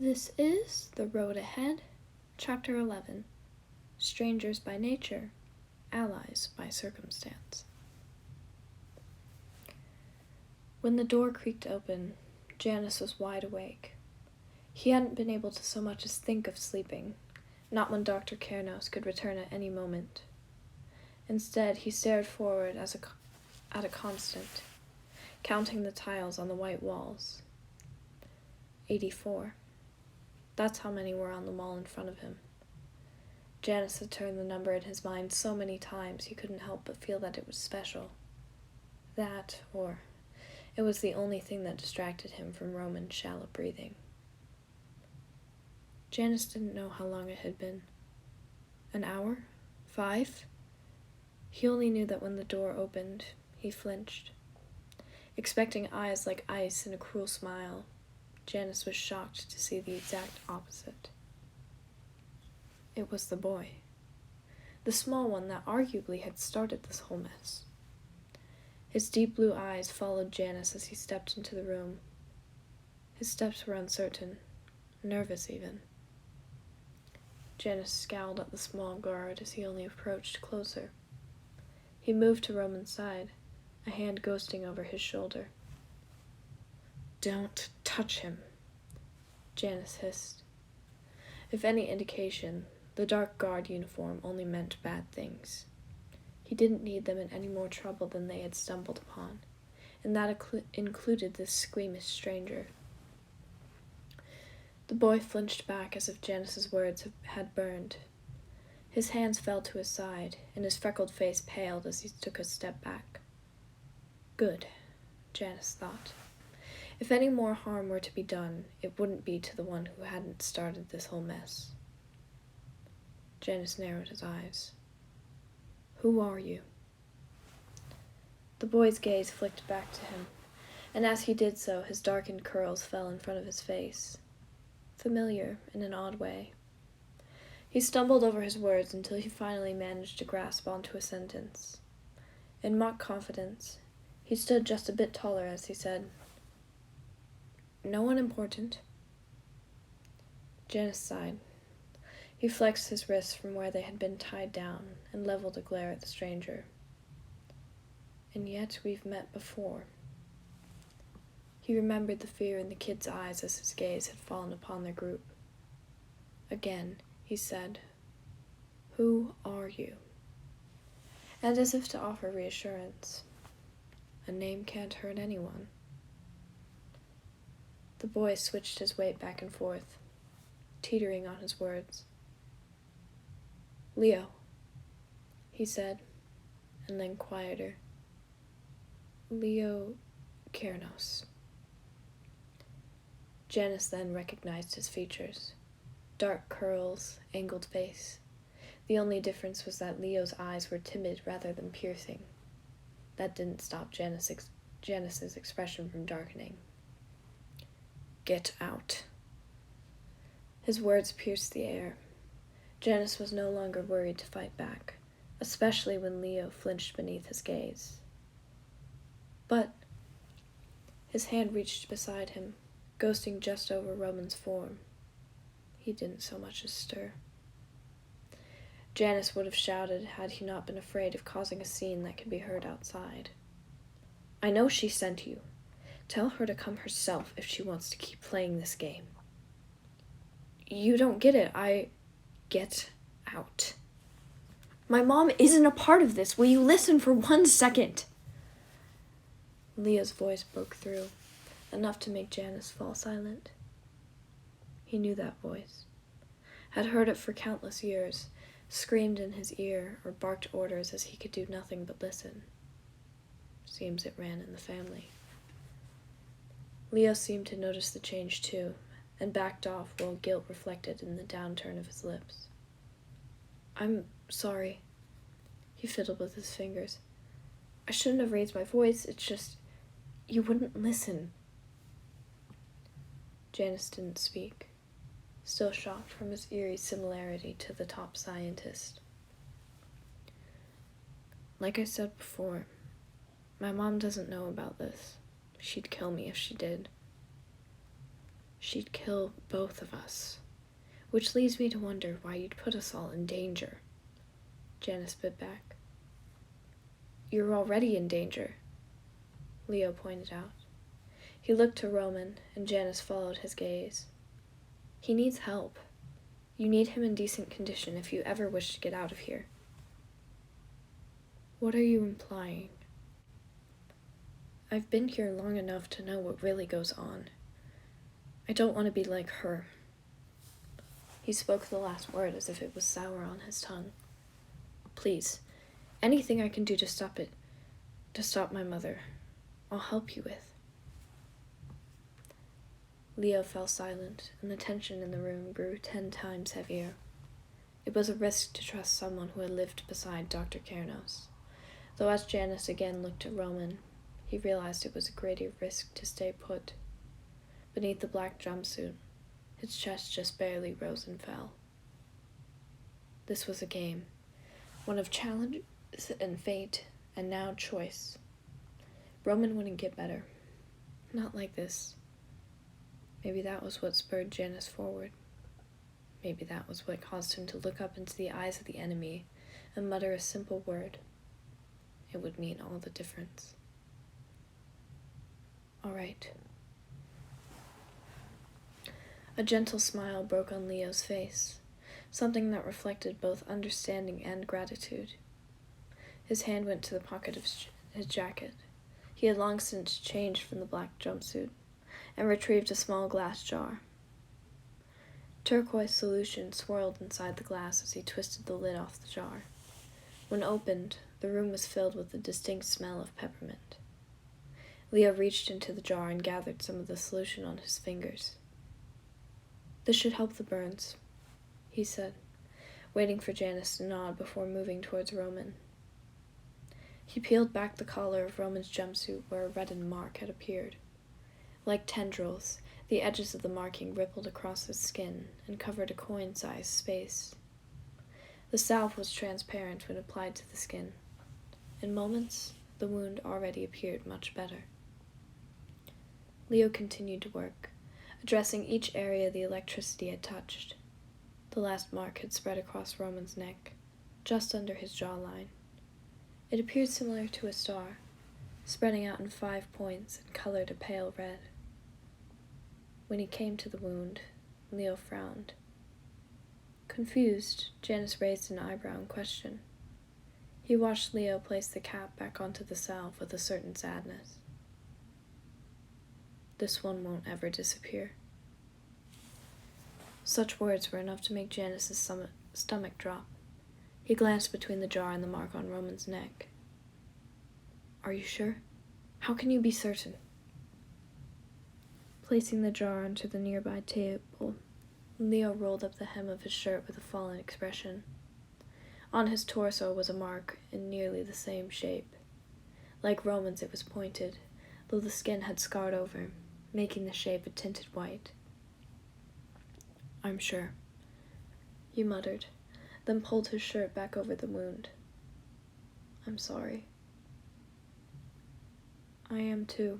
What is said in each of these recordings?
This is The Road Ahead, Chapter 11, Strangers by Nature, Allies by Circumstance. When the door creaked open, Janice was wide awake. He hadn't been able to so much as think of sleeping, not when Dr. Kernos could return at any moment. Instead, he stared forward at a constant, counting the tiles on the white walls. 84. That's how many were on the wall in front of him. Janice had turned the number in his mind so many times he couldn't help but feel that it was special. That, or it was the only thing that distracted him from Roman's shallow breathing. Janice didn't know how long it had been. An hour? 5? He only knew that when the door opened, he flinched. Expecting eyes like ice and a cruel smile, Janice was shocked to see the exact opposite. It was the boy. The small one that arguably had started this whole mess. His deep blue eyes followed Janice as he stepped into the room. His steps were uncertain, nervous even. Janice scowled at the small guard as he only approached closer. He moved to Roman's side, a hand ghosting over his shoulder. "Don't touch him," Janice hissed. If any indication, the dark guard uniform only meant bad things. He didn't need them in any more trouble than they had stumbled upon, and that included this squeamish stranger. The boy flinched back as if Janice's words had burned. His hands fell to his side, and his freckled face paled as he took a step back. Good, Janice thought. If any more harm were to be done, it wouldn't be to the one who hadn't started this whole mess. Janice narrowed his eyes. "Who are you?" The boy's gaze flicked back to him, and as he did so, his darkened curls fell in front of his face. Familiar in an odd way. He stumbled over his words until he finally managed to grasp onto a sentence. In mock confidence, he stood just a bit taller as he said, "No one important." Janice sighed. He flexed his wrists from where they had been tied down and leveled a glare at the stranger. "And yet we've met before." He remembered the fear in the kid's eyes as his gaze had fallen upon their group. Again, he said, "Who are you?" And as if to offer reassurance, "A name can't hurt anyone." The boy switched his weight back and forth, teetering on his words. "Leo," he said, and then quieter. "Leo Kernos." Janice then recognized his features. Dark curls, angled face. The only difference was that Leo's eyes were timid rather than piercing. That didn't stop Janice's expression from darkening. "Get out." His words pierced the air. Janice was no longer worried to fight back, especially when Leo flinched beneath his gaze. But his hand reached beside him, ghosting just over Roman's form. He didn't so much as stir. Janice would have shouted had he not been afraid of causing a scene that could be heard outside. "I know she sent you. Tell her to come herself if she wants to keep playing this game." "You don't get it. Get out." "My mom isn't a part of this. Will you listen for 1 second? Leo's voice broke through, enough to make Janice fall silent. He knew that voice, had heard it for countless years, screamed in his ear or barked orders as he could do nothing but listen. Seems it ran in the family. Leo seemed to notice the change too, and backed off while guilt reflected in the downturn of his lips. "I'm sorry." He fiddled with his fingers. "I shouldn't have raised my voice. It's just, you wouldn't listen." Janice didn't speak, still shocked from his eerie similarity to the top scientist. "Like I said before, my mom doesn't know about this. She'd kill me if she did." She'd kill both of us. Which leads me to wonder why you'd put us all in danger. Janice bit back. You're already in danger, Leo pointed out. He looked to Roman, and Janice followed his gaze. He needs help. You need him in decent condition if you ever wish to get out of here. What are you implying? I've been here long enough to know what really goes on. I don't want to be like her. He spoke the last word as if it was sour on his tongue. Please, anything I can do to stop it, to stop my mother, I'll help you with. Leo fell silent, and the tension in the room grew 10 times heavier. It was a risk to trust someone who had lived beside Dr. Kernos, though as Janice again looked at Roman, he realized it was a greater risk to stay put. Beneath the black jumpsuit, his chest just barely rose and fell. This was a game, one of challenge and fate, and now choice. Roman wouldn't get better. Not like this. Maybe that was what spurred Janice forward. Maybe that was what caused him to look up into the eyes of the enemy and mutter a simple word. It would mean all the difference. All right. A gentle smile broke on Leo's face, something that reflected both understanding and gratitude. His hand went to the pocket of his jacket. He had long since changed from the black jumpsuit and retrieved a small glass jar. Turquoise solution swirled inside the glass as he twisted the lid off the jar. When opened, the room was filled with a distinct smell of peppermint. Leo reached into the jar and gathered some of the solution on his fingers. This should help the burns, he said, waiting for Janice to nod before moving towards Roman. He peeled back the collar of Roman's jumpsuit where a reddened mark had appeared. Like tendrils, the edges of the marking rippled across his skin and covered a coin-sized space. The salve was transparent when applied to the skin. In moments, the wound already appeared much better. Leo continued to work, addressing each area the electricity had touched. The last mark had spread across Roman's neck, just under his jawline. It appeared similar to a star, spreading out in 5 points and colored a pale red. When he came to the wound, Leo frowned. Confused, Janice raised an eyebrow in question. He watched Leo place the cap back onto the salve with a certain sadness. This one won't ever disappear. Such words were enough to make Janice's stomach drop. He glanced between the jar and the mark on Roman's neck. Are you sure? How can you be certain? Placing the jar onto the nearby table, Leo rolled up the hem of his shirt with a fallen expression. On his torso was a mark in nearly the same shape. Like Roman's, it was pointed, though the skin had scarred over, making the shape a tinted white. I'm sure, he muttered, then pulled his shirt back over the wound. I'm sorry. I am too.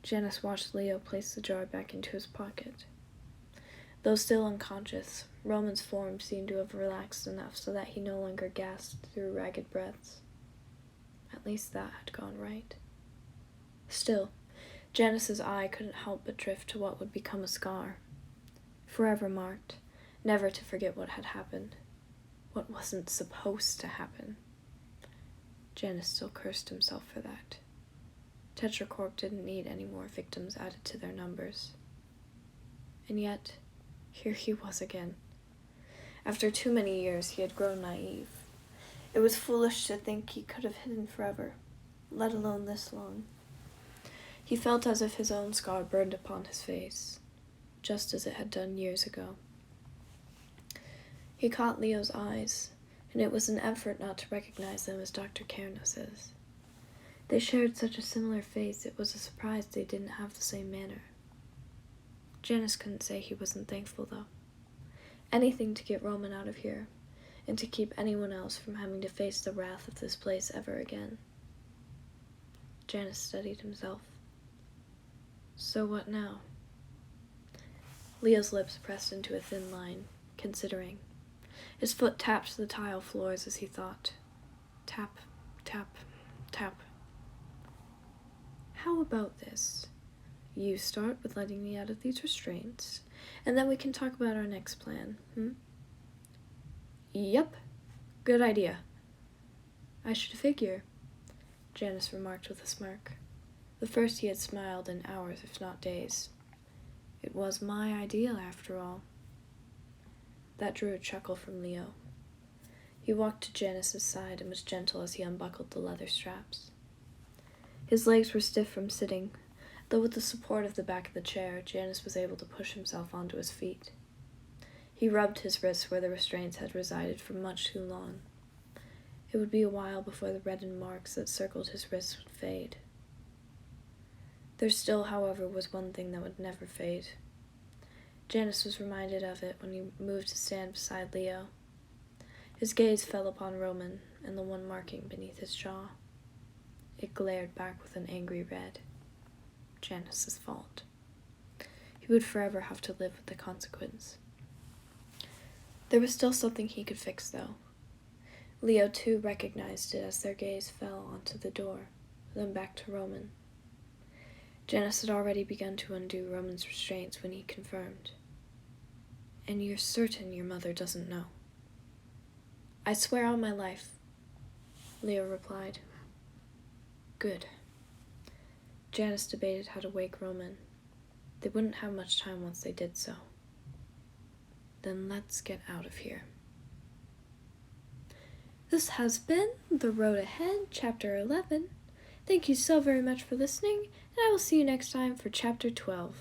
Janice watched Leo place the jar back into his pocket. Though still unconscious, Roman's form seemed to have relaxed enough so that he no longer gasped through ragged breaths. At least that had gone right. Still, Janice's eye couldn't help but drift to what would become a scar. Forever marked, never to forget what had happened. What wasn't supposed to happen. Janice still cursed himself for that. Tetracorp didn't need any more victims added to their numbers. And yet, here he was again. After too many years, he had grown naive. It was foolish to think he could have hidden forever, let alone this long. He felt as if his own scar burned upon his face, just as it had done years ago. He caught Leo's eyes, and it was an effort not to recognize them as Dr. Kernos's. They shared such a similar face, it was a surprise they didn't have the same manner. Janice couldn't say he wasn't thankful, though. Anything to get Roman out of here, and to keep anyone else from having to face the wrath of this place ever again. Janice steadied himself. So what now? Leo's lips pressed into a thin line, considering. His foot tapped the tile floors as he thought. Tap, tap, tap. How about this? You start with letting me out of these restraints, and then we can talk about our next plan, Yep, good idea. I should figure, Janice remarked with a smirk. The first he had smiled in hours, if not days. It was my idea, after all. That drew a chuckle from Leo. He walked to Janice's side and was gentle as he unbuckled the leather straps. His legs were stiff from sitting, though with the support of the back of the chair, Janice was able to push himself onto his feet. He rubbed his wrists where the restraints had resided for much too long. It would be a while before the reddened marks that circled his wrists would fade. There still, however, was one thing that would never fade. Janice was reminded of it when he moved to stand beside Leo. His gaze fell upon Roman and the one marking beneath his jaw. It glared back with an angry red. Janice's fault. He would forever have to live with the consequence. There was still something he could fix, though. Leo, too, recognized it as their gaze fell onto the door, then back to Roman. Janice had already begun to undo Roman's restraints when he confirmed. And you're certain your mother doesn't know? I swear on my life, Leo replied. Good. Janice debated how to wake Roman. They wouldn't have much time once they did so. Then let's get out of here. This has been The Road Ahead, Chapter 11. Thank you so very much for listening, and I will see you next time for Chapter 12.